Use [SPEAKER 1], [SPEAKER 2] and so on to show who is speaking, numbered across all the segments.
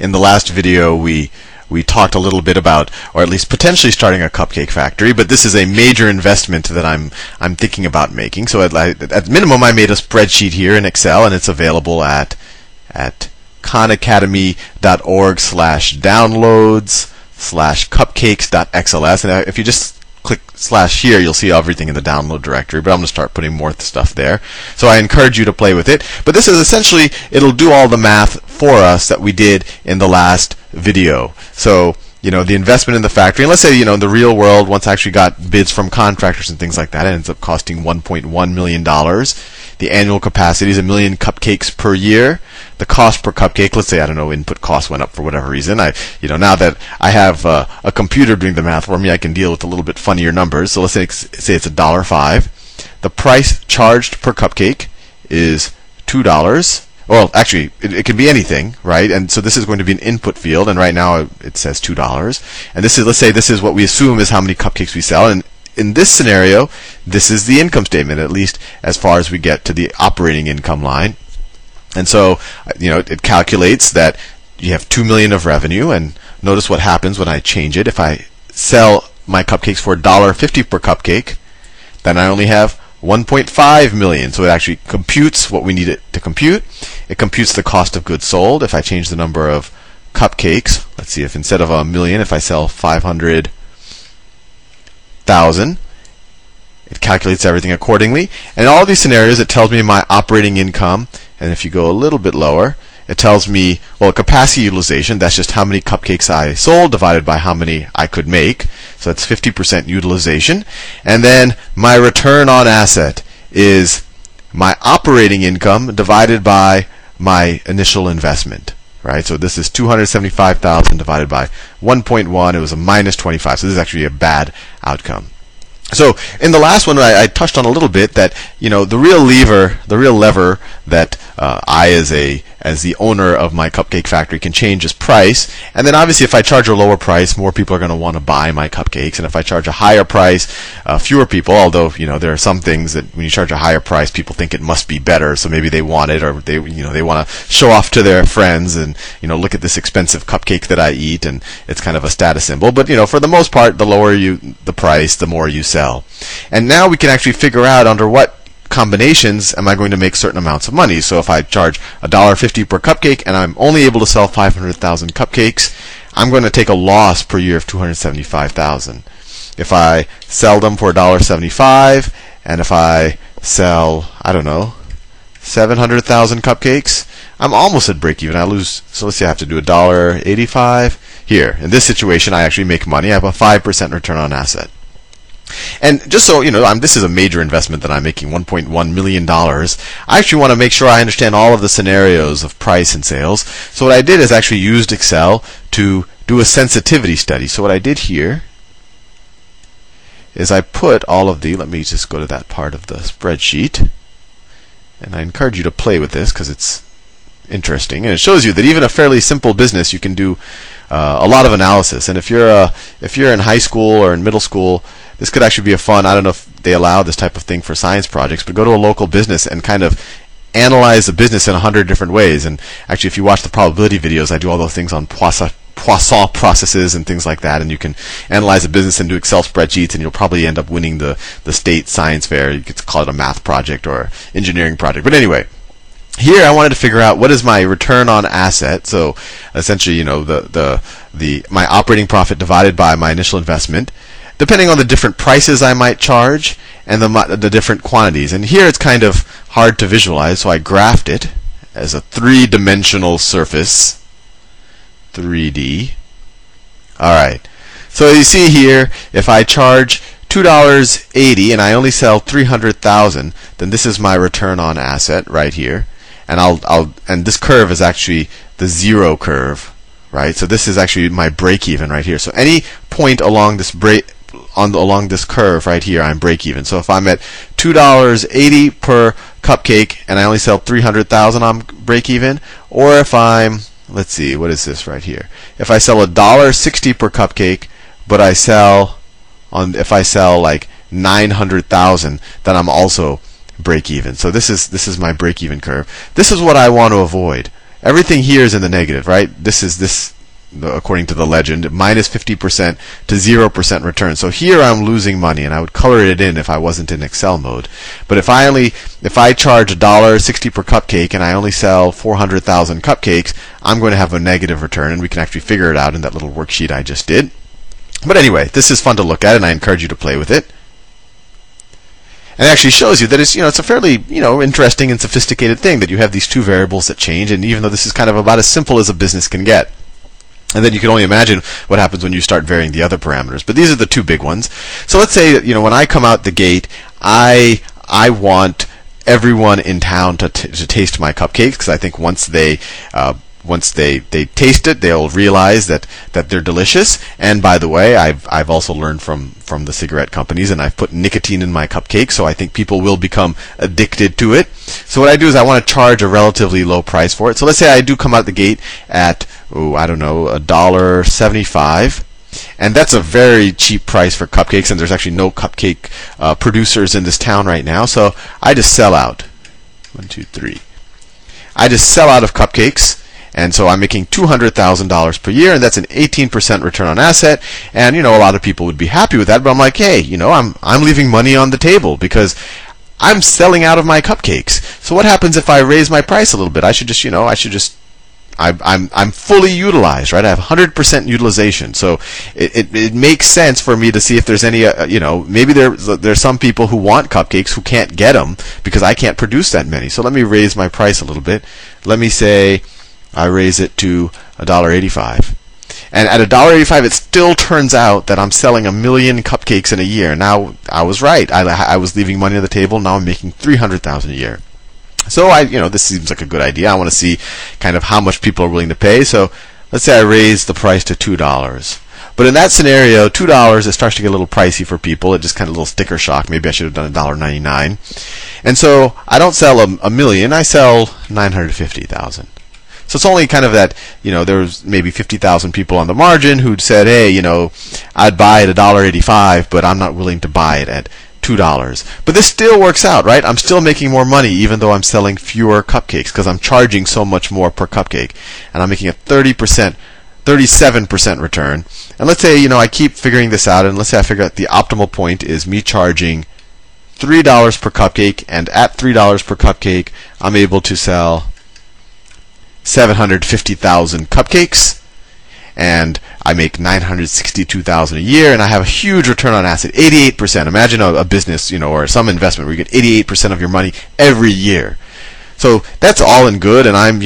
[SPEAKER 1] In the last video, we talked a little bit about, or at least potentially starting a cupcake factory, but this is a major investment that I'm thinking about making. So at minimum, I made a spreadsheet here in Excel, and it's available at khanacademy.org/downloads/cupcakes.xls. And if you just click / here, you'll see everything in the download directory, but I'm going to start putting more stuff there. So I encourage you to play with it. But this is essentially, it'll do all the math for us that we did in the last video. So, the investment in the factory, and let's say, in the real world, once I actually got bids from contractors and things like that, it ends up costing $1.1 million. The annual capacity is 1 million cupcakes per year. The cost per cupcake, let's say, I don't know, input cost went up for whatever reason. Now that I have a computer doing the math for me, I can deal with a little bit funnier numbers. So let's say it's $1.05. The price charged per cupcake is $2. Well, actually, it can be anything, right? And so this is going to be an input field, and right now it says $2. And let's say this is what we assume is how many cupcakes we sell. And in this scenario, this is the income statement, at least as far as we get to the operating income line. And so, it calculates that you have $2 million of revenue, and notice what happens when I change it. If I sell my cupcakes for $1.50 per cupcake, then I only have $1.5 million. So it actually computes what we need it to compute. It computes the cost of goods sold. If I change the number of cupcakes, let's see, if instead of 1 million, if I sell 500,000, it calculates everything accordingly. And in all of these scenarios, it tells me my operating income. And if you go a little bit lower, it tells me, well, capacity utilization, that's just how many cupcakes I sold divided by how many I could make. So that's 50% utilization. And then my return on asset is my operating income divided by my initial investment. Right? So this is 275,000 divided by 1.1. It was a minus 25. So this is actually a bad outcome. So in the last one, I touched on a little bit that the real lever that I as the owner of my cupcake factory can change is price. And then obviously, if I charge a lower price, more people are going to want to buy my cupcakes. And if I charge a higher price, fewer people. Although there are some things that when you charge a higher price, people think it must be better, so maybe they want it, or they want to show off to their friends and look at this expensive cupcake that I eat, and it's kind of a status symbol. But for the most part, the lower the price, the more you sell. And now we can actually figure out under what combinations am I going to make certain amounts of money. So if I charge $1.50 per cupcake and I'm only able to sell 500,000 cupcakes, I'm going to take a loss per year of 275,000. If I sell them for $1.75 and if I sell, 700,000 cupcakes, I'm almost at break even. I lose, so let's say I have to do $1.85. Here, in this situation, I actually make money. I have a 5% return on asset. And just so this is a major investment that I'm making, $1.1 million. I actually want to make sure I understand all of the scenarios of price and sales. So what I did is actually used Excel to do a sensitivity study. So what I did here is I put all of let me just go to that part of the spreadsheet. And I encourage you to play with this because it's interesting. And it shows you that even a fairly simple business, you can do a lot of analysis. And if you're in high school or in middle school, this could actually be a fun, I don't know if they allow this type of thing for science projects, but go to a local business and kind of analyze the business in 100 different ways. And actually, if you watch the probability videos, I do all those things on Poisson processes and things like that. And you can analyze a business and do Excel spreadsheets, and you'll probably end up winning the state science fair. You could call it a math project or engineering project. But anyway, here I wanted to figure out what is my return on asset. So essentially, my operating profit divided by my initial investment, depending on the different prices I might charge and the different quantities. And here it's kind of hard to visualize, so I graphed it as a three-dimensional surface. 3D. All right. So you see here, if I charge $2.80 and I only sell 300,000, then this is my return on asset right here. And and this curve is actually the zero curve, right? So this is actually my break even right here. So any point along this along this curve right here, I'm break even. So if I'm at $2.80 per cupcake and I only sell 300,000, I'm break even. Or if I'm, let's see, what is this right here? If I sell $1.60 per cupcake, but if I sell like 900,000, then I'm also break even. So this is my break even curve. This is what I want to avoid. everything here is in the negative, right? This according to the legend, minus 50% to 0% return. So here I'm losing money, and I would color it in if I wasn't in Excel mode. But if I charge $1.60 per cupcake and I only sell 400,000 cupcakes, I'm going to have a negative return, and we can actually figure it out in that little worksheet I just did. But anyway, this is fun to look at, and I encourage you to play with it. And it actually shows you that it's a fairly interesting and sophisticated thing that you have these two variables that change, and even though this is kind of about as simple as a business can get. And then you can only imagine what happens when you start varying the other parameters. But these are the two big ones. So let's say when I come out the gate, I want everyone in town to taste my cupcakes, because I think once they taste it, they'll realize that they're delicious. And by the way, I've also learned from the cigarette companies, and I've put nicotine in my cupcakes, so I think people will become addicted to it. So what I do is I want to charge a relatively low price for it. So let's say I do come out the gate at $1.75. And that's a very cheap price for cupcakes, and there's actually no cupcake producers in this town right now. So I just sell out. 1, 2, 3. I just sell out of cupcakes, and so I'm making $200,000 per year, and that's an 18% return on asset. And a lot of people would be happy with that, but I'm like, hey, I'm leaving money on the table because I'm selling out of my cupcakes. So what happens if I raise my price a little bit? I'm fully utilized, right? I have 100% utilization, so it makes sense for me to see if there's any, maybe there's some people who want cupcakes who can't get them because I can't produce that many. So let me raise my price a little bit. Let me say I raise it to $1.85. And at $1.85, it still turns out that I'm selling 1 million cupcakes in a year. Now, I was right. I was leaving money on the table. Now I'm making $300,000 a year. So this seems like a good idea. I want to see kind of how much people are willing to pay. So let's say I raise the price to $2. But in that scenario, $2, it starts to get a little pricey for people. It just kind of a little sticker shock. Maybe I should have done $1.99. And so I don't sell a million. I sell 950,000. So it's only kind of that, there's maybe 50,000 people on the margin who'd said, hey, I'd buy it at $1.85, but I'm not willing to buy it at $2. But this still works out, right? I'm still making more money even though I'm selling fewer cupcakes because I'm charging so much more per cupcake. And I'm making a 37% return. And let's say, I keep figuring this out, and let's say I figure out the optimal point is me charging $3 per cupcake, and at $3 per cupcake, I'm able to sell 750,000 cupcakes, and I make $962,000 a year, and I have a huge return on asset, 88%. Imagine a business, or some investment where you get 88% of your money every year. So that's all in good, and I'm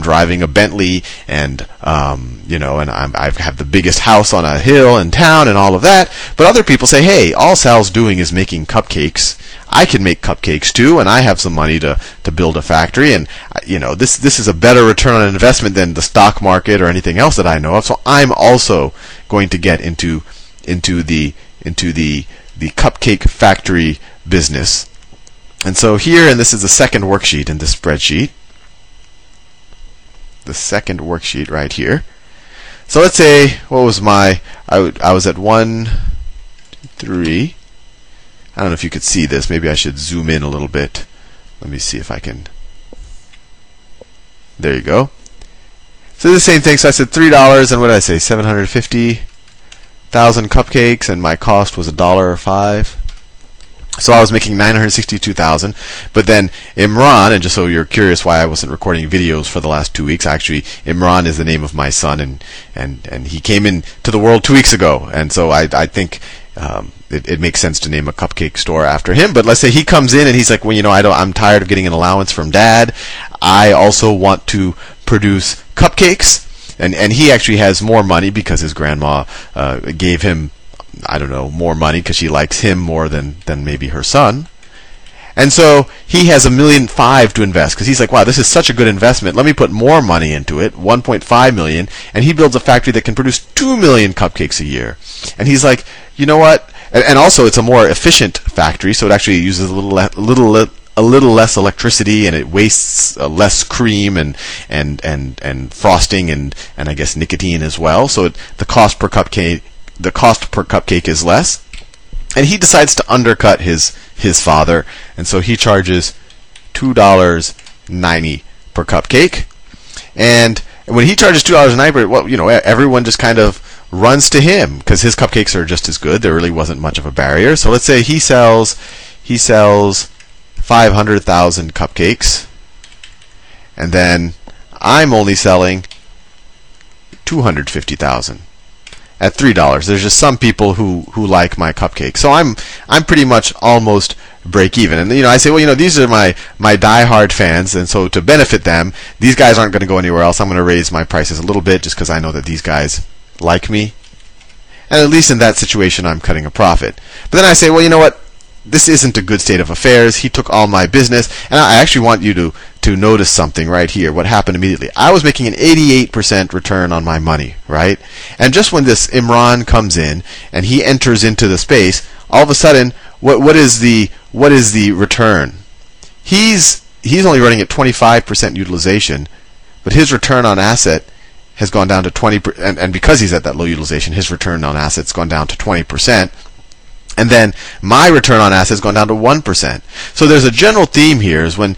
[SPEAKER 1] driving a Bentley, and and I have the biggest house on a hill in town, and all of that. But other people say, hey, all Sal's doing is making cupcakes. I can make cupcakes too, and I have some money to build a factory, and this is a better return on investment than the stock market or anything else that I know of. So I'm also going to get into the cupcake factory business. And so here, and this is the second worksheet in this spreadsheet. The second worksheet right here. So let's say, what was I was at 1, 2, 3. I don't know if you could see this. Maybe I should zoom in a little bit. Let me see if I can. There you go. So the same thing. So I said $3, and what did I say? 750,000 cupcakes, and my cost was $1.05. So I was making $962,000. But then Imran, and just so you're curious why I wasn't recording videos for the last 2 weeks, actually Imran is the name of my son, and he came into the world 2 weeks ago, and so I think it makes sense to name a cupcake store after him. But let's say he comes in and he's like, well, I'm tired of getting an allowance from Dad. I also want to produce cupcakes, and he actually has more money because his grandma gave him, more money because she likes him more than maybe her son. And so he has $1.5 million to invest because he's like, wow, this is such a good investment. Let me put more money into it, $1.5 million, and he builds a factory that can produce 2 million cupcakes a year. And he's like, you know what? And also, it's a more efficient factory, so it actually uses a little less electricity, and it wastes less cream and frosting and I guess nicotine as well. So the cost per cupcake is less. And he decides to undercut his father, and so he charges $2.90 per cupcake. And when he charges $2 a night, well, everyone just kind of runs to him because his cupcakes are just as good. There really wasn't much of a barrier. So let's say he sells 500,000 cupcakes, and then I'm only selling 250,000 at $3. There's just some people who like my cupcake, so I'm pretty much almost break even. And I say, well, these are my diehard fans, and so to benefit them, these guys aren't going to go anywhere else. I'm going to raise my prices a little bit just because I know that these guys like me, and at least in that situation, I'm cutting a profit. But then I say, well, you know what? This isn't a good state of affairs. He took all my business, and I actually want you to notice something right here. What happened immediately? I was making an 88% return on my money, right? And just when this Imran comes in and he enters into the space, all of a sudden, what is the return? He's only running at 25% utilization, but his return on asset has gone down to 20%, and because he's at that low utilization, his return on assets gone down to 20%. And then my return on assets gone down to 1%. So there's a general theme here is when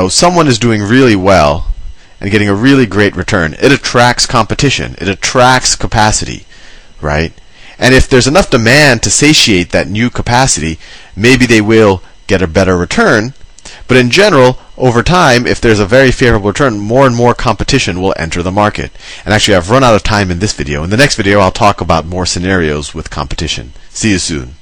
[SPEAKER 1] someone is doing really well and getting a really great return, it attracts competition, it attracts capacity, right? And if there's enough demand to satiate that new capacity, maybe they will get a better return. But in general, over time, if there's a very favorable return, more and more competition will enter the market. And actually, I've run out of time in this video. In the next video, I'll talk about more scenarios with competition. See you soon.